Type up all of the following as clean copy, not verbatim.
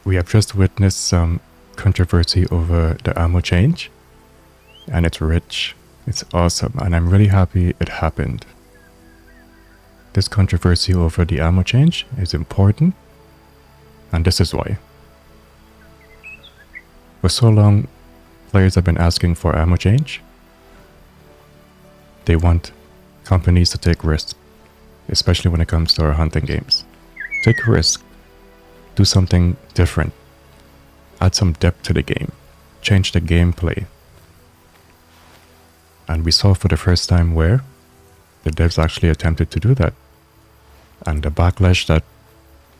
We have just witnessed some controversy over the ammo change, and it's rich, it's awesome, and I'm really happy it happened. This controversy over the ammo change is important, and this is why. For so long, players have been asking for ammo change. They want companies to take risks, especially when it comes to our hunting games. Take a risk. Do something different. Add some depth to the game. Change the gameplay. And we saw for the first time where the devs actually attempted to do that. And the backlash that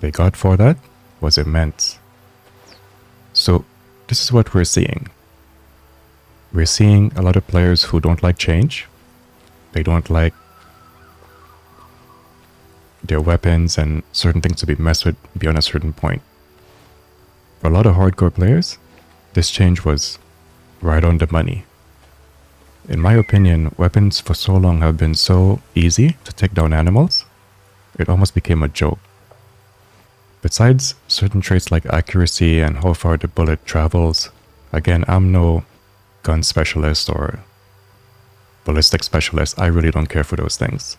they got for that was immense. So this is what we're seeing. We're seeing a lot of players who don't like change. They don't like their weapons and certain things to be messed with beyond a certain point. For a lot of hardcore players, this change was right on the money. In my opinion, weapons for so long have been so easy to take down animals, it almost became a joke. Besides certain traits like accuracy and how far the bullet travels, again, I'm no gun specialist or ballistic specialist, I really don't care for those things.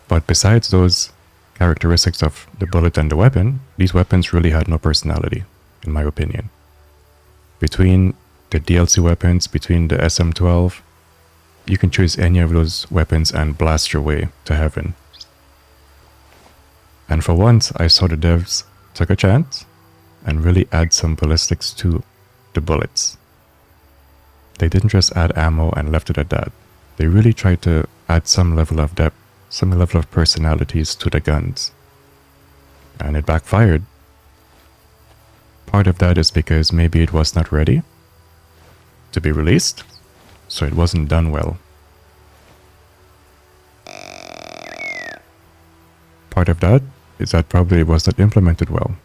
But besides those characteristics of the bullet and the weapon, these weapons really had no personality, in my opinion. Between the DLC weapons, between the SM-12, you can choose any of those weapons and blast your way to heaven. And for once, I saw the devs took a chance and really add some ballistics to the bullets. They didn't just add ammo and left it at that. They really tried to add some level of depth, some level of personalities to the guns. And it backfired. Part of that is because maybe it was not ready to be released, so it wasn't done well. Part of that is that probably it was not implemented well.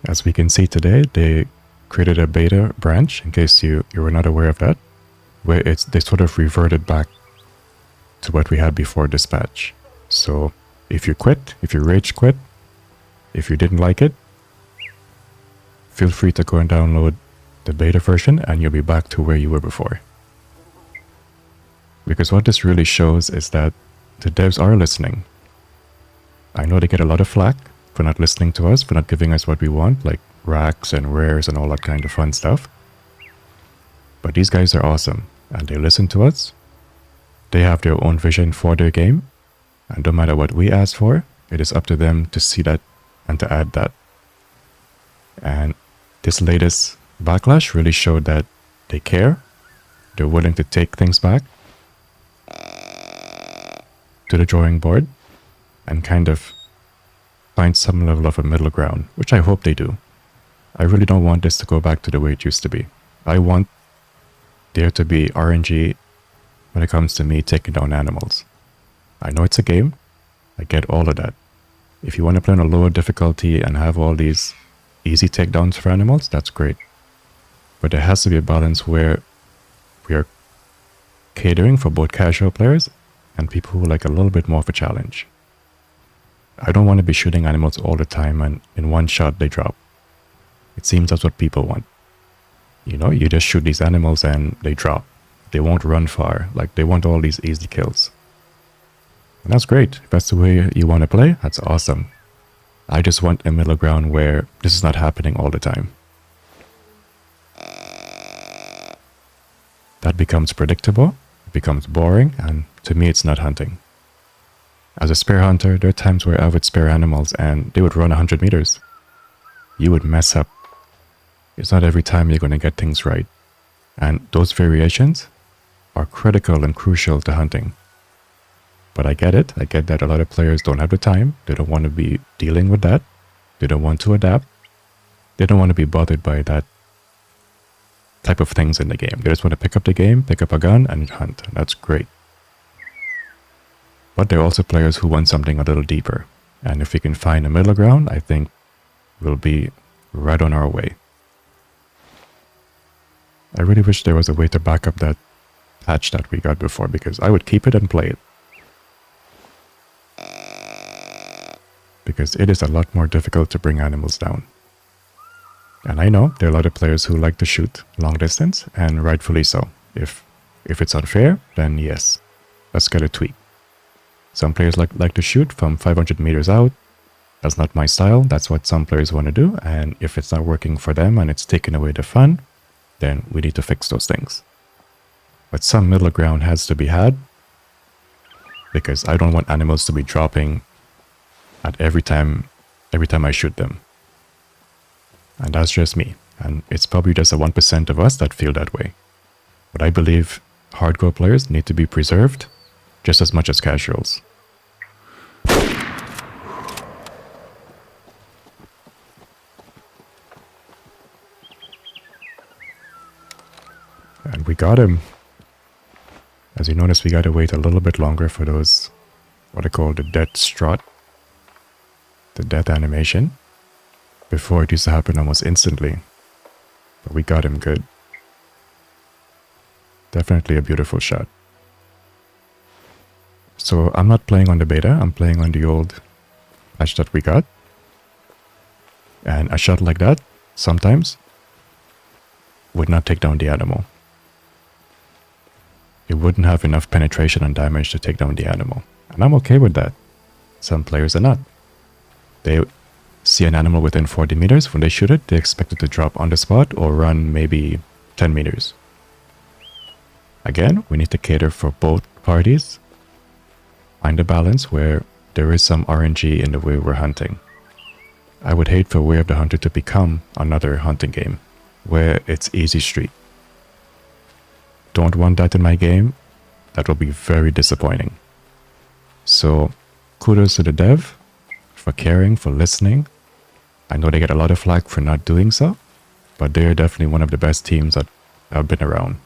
As we can see today, they created a beta branch, in case you were not aware of that, where they sort of reverted back to what we had before dispatch. So if you quit, if you rage quit, if you didn't like it, feel free to go and download the beta version and you'll be back to where you were before. Because what this really shows is that the devs are listening. I know they get a lot of flack for not listening to us, for not giving us what we want, like racks and rares and all that kind of fun stuff. But these guys are awesome, and they listen to us. They have their own vision for their game, and no matter what we ask for, it is up to them to see that and to add that. And this latest backlash really showed that they care, they're willing to take things back to the drawing board and kind of find some level of a middle ground, which I hope they do. I really don't want this to go back to the way it used to be. I want there to be RNG when it comes to me taking down animals. I know it's a game, I get all of that. If you want to play on a lower difficulty and have all these easy takedowns for animals, that's great. But there has to be a balance where we are catering for both casual players and people who like a little bit more of a challenge. I don't want to be shooting animals all the time and in one shot they drop. It seems that's what people want. You know, you just shoot these animals and they drop. They won't run far. Like, they want all these easy kills. And that's great. If that's the way you want to play, that's awesome. I just want a middle ground where this is not happening all the time. That becomes predictable, it becomes boring, and to me it's not hunting. As a spear hunter, there are times where I would spear animals and they would run 100 meters. You would mess up. It's not every time you're going to get things right. And those variations are critical and crucial to hunting. But I get it. I get that a lot of players don't have the time. They don't want to be dealing with that. They don't want to adapt. They don't want to be bothered by that type of things in the game. They just want to pick up the game, pick up a gun, and hunt. That's great. But there are also players who want something a little deeper. And if we can find a middle ground, I think we'll be right on our way. I really wish there was a way to back up that patch that we got before, because I would keep it and play it. because it is a lot more difficult to bring animals down. And I know there are a lot of players who like to shoot long distance, and rightfully so. If it's unfair, then yes, let's get a tweak. Some players like to shoot from 500 meters out. That's not my style. That's what some players want to do. And if it's not working for them and it's taking away the fun, then we need to fix those things. But some middle ground has to be had, because I don't want animals to be dropping at every time I shoot them. And that's just me. And it's probably just a 1% of us that feel that way. But I believe hardcore players need to be preserved just as much as casuals. And we got him. As you notice, we gotta wait a little bit longer for those, what I call the death strut, the death animation. Before, it used to happen almost instantly. But we got him good. Definitely a beautiful shot. So I'm not playing on the beta, I'm playing on the old patch that we got. And a shot like that, sometimes, would not take down the animal. It wouldn't have enough penetration and damage to take down the animal. And I'm okay with that. Some players are not. They see an animal within 40 meters, when they shoot it, they expect it to drop on the spot or run maybe 10 meters. Again, we need to cater for both parties. Find a balance where there is some RNG in the way we're hunting. I would hate for Way of the Hunter to become another hunting game, where it's easy street. Don't want that in my game. That will be very disappointing. So, kudos to the dev for caring, for listening. I know they get a lot of flack for not doing so, but they're definitely one of the best teams that have been around.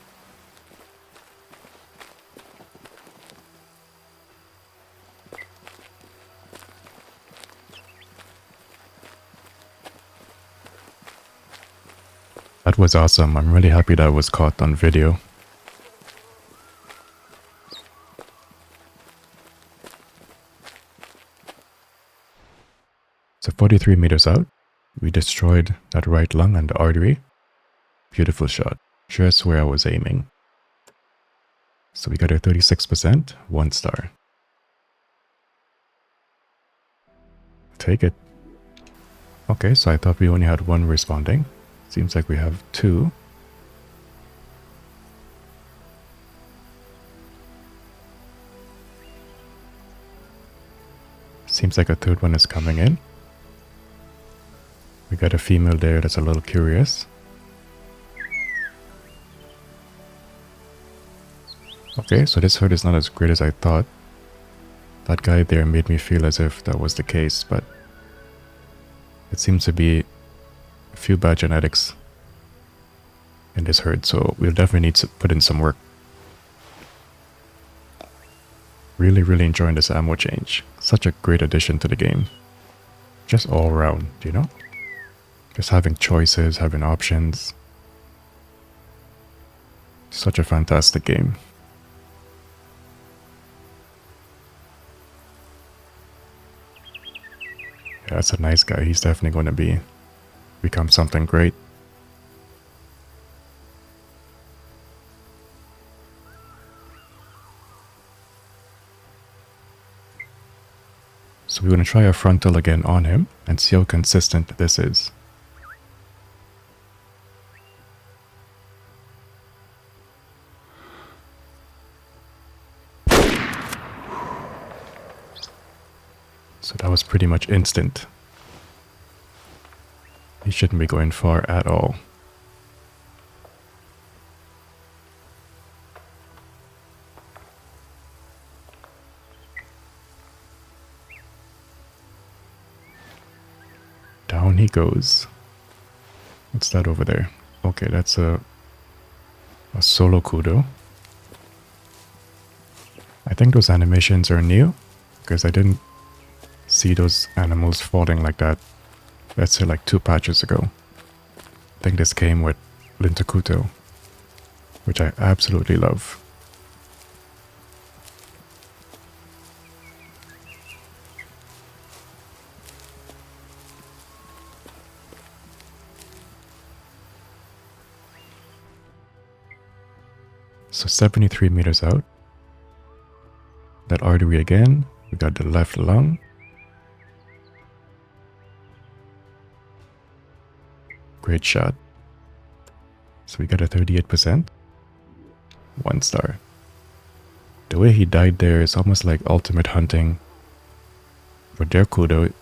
That was awesome. I'm really happy that was caught on video. So 43 meters out, we destroyed that right lung and the artery. Beautiful shot, just where I was aiming. So we got a 36%, 1 star. Take it. Okay, so I thought we only had 1 responding. Seems like we have 2. Seems like a 3rd one is coming in. We got a female there that's a little curious. Okay, so this herd is not as great as I thought. That guy there made me feel as if that was the case, but it seems to be a few bad genetics in this herd, so we'll definitely need to put in some work. Really enjoying this ammo change. Such a great addition to the game. Just all around, you know? Just having choices, having options. Such a fantastic game. Yeah, that's a nice guy. He's definitely going to become something great. So we're going to try a frontal again on him and see how consistent this is. So that was pretty much instant. He shouldn't be going far at all. Down he goes. What's that over there? Okay, that's a solo kudo. I think those animations are new, because I didn't see those animals falling like that, let's say like 2 patches ago. I think this came with Lintakuto, which I absolutely love. So 73 meters out. That artery again. We got the left lung. Great shot. So we got a 38%. 1 star. The way he died there is almost like ultimate hunting. For their kudo,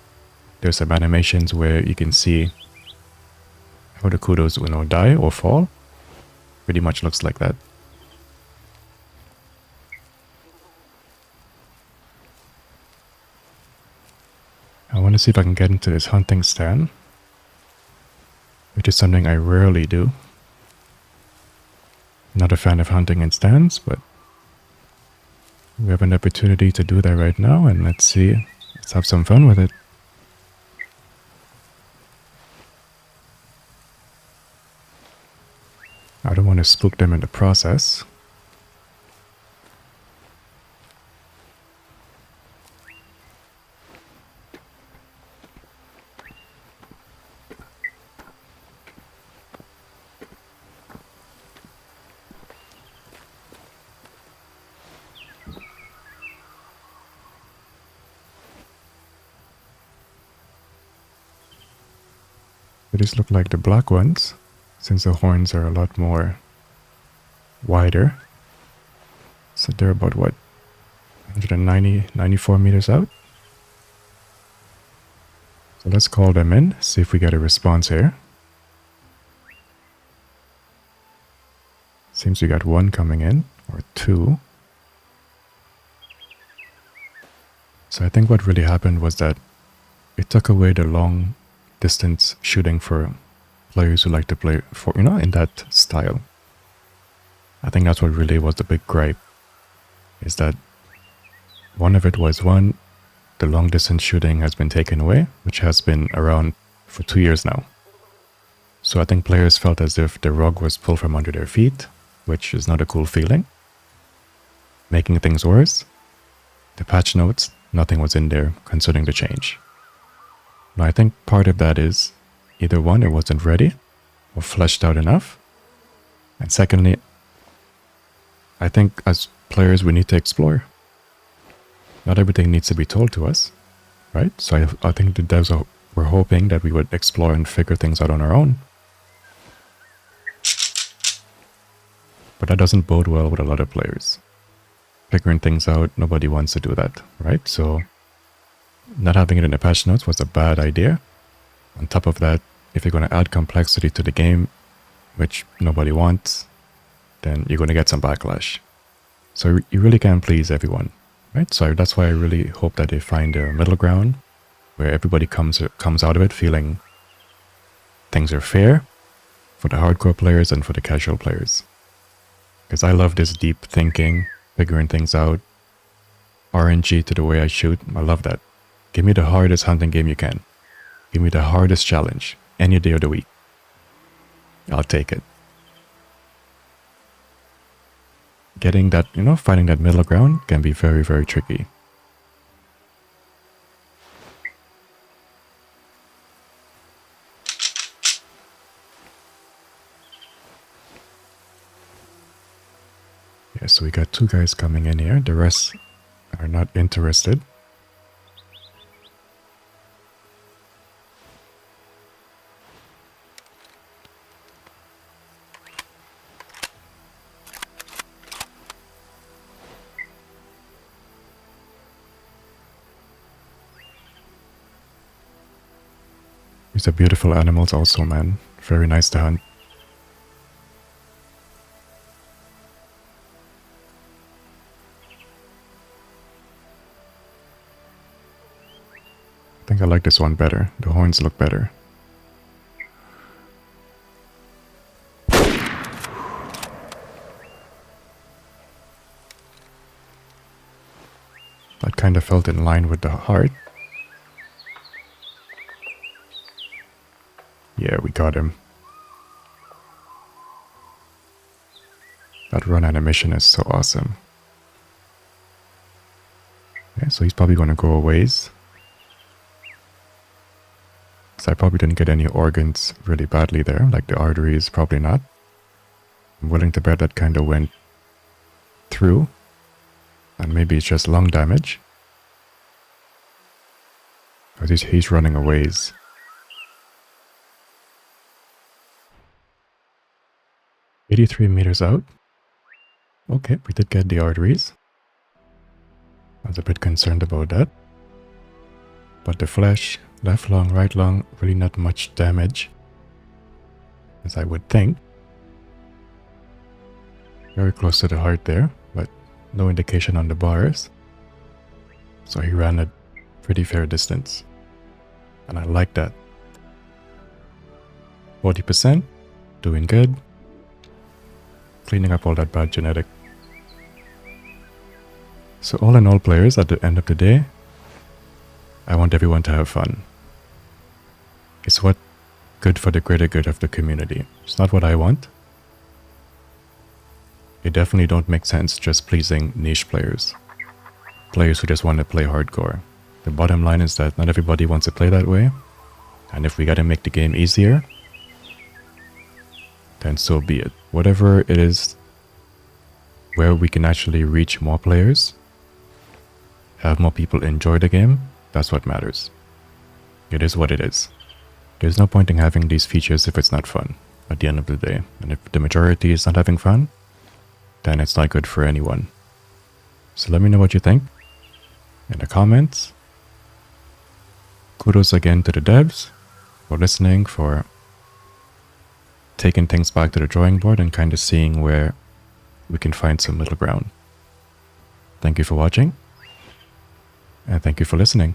there's some animations where you can see how the kudos will die or fall. Pretty much looks like that. I want to see if I can get into this hunting stand, which is something I rarely do. Not a fan of hunting in stands, but we have an opportunity to do that right now, and let's see. Let's have some fun with it. I don't want to spook them in the process. These look like the black ones, since the horns are a lot more wider. So they're about what, 94 meters out? So let's call them in, see if we get a response here. Seems we got 1 coming in, or 2. So I think what really happened was that it took away the long distance shooting for players who like to play for, in that style. I think that's what really was the big gripe, is that one of it was the long distance shooting has been taken away, which has been around for 2 years now. So I think players felt as if the rug was pulled from under their feet, which is not a cool feeling. Making things worse, the patch notes, nothing was in there concerning the change. Now, I think part of that is either one, it wasn't ready or fleshed out enough. And secondly, I think as players, we need to explore. Not everything needs to be told to us, right? So I think the devs were hoping that we would explore and figure things out on our own. But that doesn't bode well with a lot of players. Figuring things out, nobody wants to do that, right? So not having it in the patch notes was a bad idea. On top of that, if you're going to add complexity to the game, which nobody wants, then you're going to get some backlash. So you really can't please everyone, right? So that's why I really hope that they find a middle ground where everybody comes out of it feeling things are fair for the hardcore players and for the casual players. Because I love this deep thinking, figuring things out, RNG to the way I shoot. I love that. Give me the hardest hunting game you can. Give me the hardest challenge any day of the week. I'll take it. Getting that, finding that middle ground can be very, very tricky. Yeah, so we got 2 guys coming in here. The rest are not interested. These are beautiful animals also, man. Very nice to hunt. I think I like this one better. The horns look better. That kind of felt in line with the heart. Yeah, we got him. That run animation is so awesome. Yeah, so he's probably going to go a ways. So I probably didn't get any organs really badly there, like the arteries, probably not. I'm willing to bet that kind of went through. And maybe it's just long damage. Or he's running a ways. "83 meters out." Okay, we did get the arteries. I was a bit concerned about that. But the flesh, left lung, right lung, really not much damage, as I would think. Very close to the heart there, but no indication on the bars. So he ran a pretty fair distance. And I like that. 40%, doing good. Cleaning up all that bad genetic. So all in all, players, at the end of the day, I want everyone to have fun. It's what good for the greater good of the community. It's not what I want. It definitely don't make sense just pleasing niche players. Players who just want to play hardcore. The bottom line is that not everybody wants to play that way. And if we gotta make the game easier, then so be it. Whatever it is, where we can actually reach more players, have more people enjoy the game, that's what matters. It is what it is. There's no point in having these features if it's not fun at the end of the day. And if the majority is not having fun, then it's not good for anyone. So let me know what you think in the comments. Kudos again to the devs for listening, for taking things back to the drawing board and kind of seeing where we can find some middle ground. Thank you for watching, and thank you for listening.